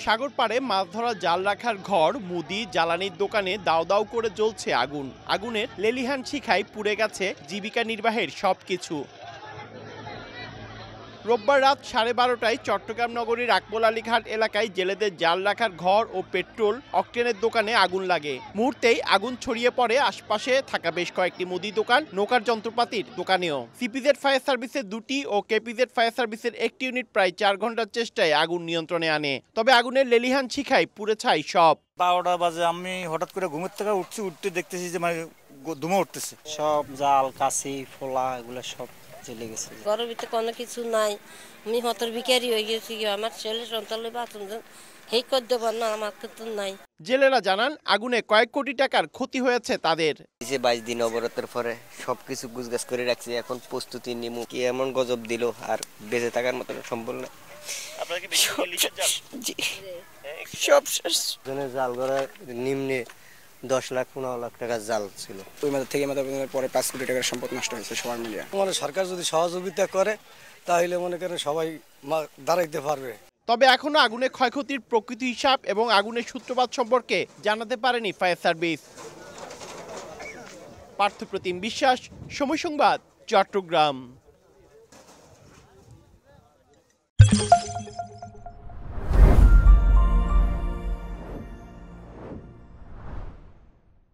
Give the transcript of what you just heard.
সাগর পাড়ে মাছ ধরা জাল রাখার ঘর, মুদি, জ্বালানির দোকানে দাও দাও করে জ্বলছে আগুন। আগুনের লেলিহান শিখায় পুড়ে গেছে জীবিকা নির্বাহের সবকিছু। রোববার রাত 12:30টায় চট্টগ্রাম নগরীর আকমল আলী ঘাট এলাকায় জেলেদের জাল রাখার ঘর ও পেট্রোল অকটেনের দোকানে আগুন লাগে। মুহূর্তেই আগুন ছড়িয়ে পড়ে আশপাশে থাকা বেশ কয়েকটি মুদি দোকান, নৌকার যন্ত্রপাতির দোকানেও। সিপিজেড ফায়ার সার্ভিসের 2টি ও কেপিজেড ফায়ার সার্ভিসের 1টি ইউনিট প্রায় 4 ঘন্টার চেষ্টায় আগুন নিয়ন্ত্রণে আনে। তবে আগুনের লেলিহান শিখায় পুড়ে ছাই সব। 12টা বাজে আমি হঠাৎ করে ঘুমের থেকে উঠতে দেখতেছি যে মানে ধুমা উঠতেছে। সব জাল, কাশি, ফোলা এগুলো সব জ্বলে গেছে। ঘরের ভিতরে কোনো কিছু নাই, আমি হতর ভিখারি হয়ে গেছি। আমার ছেলে সন্তান বাথরুম হেই করে দেবার না, আমার তো নাই। জেলেরা জানান আগুনে কয়েক কোটি টাকার ক্ষতি হয়েছে তাদের। 22 দিন অবরোধের পরে সবকিছু গুছগাছ করে রাখছি, এখন প্রস্তুতি নিমু। কি এমন গজব দিল, আর বেঁচে থাকার মতো সম্ভব না। সব শেষ। জাল ঘরে নিম্নে 10 লাখ 15 লাখ টাকার জাল ছিল। ওই মাথা থেকে পরে 5 কোটি টাকার সম্পদ নষ্ট হয়েছে সবার মিলিয়ে। মানে সরকার যদি সহযোগিতা করে তাহলে মনে করেন সবাই দাঁড়াইতে পারবে। তবে এখনো আগুনের ক্ষয়ক্ষতির প্রকৃত হিসাব এবং আগুনের সূত্রপাত সম্পর্কে জানাতে পারেনি ফায়ার সার্ভিস। পার্থপ্রতিম বিশ্বাস, সময় সংবাদ, চট্টগ্রাম।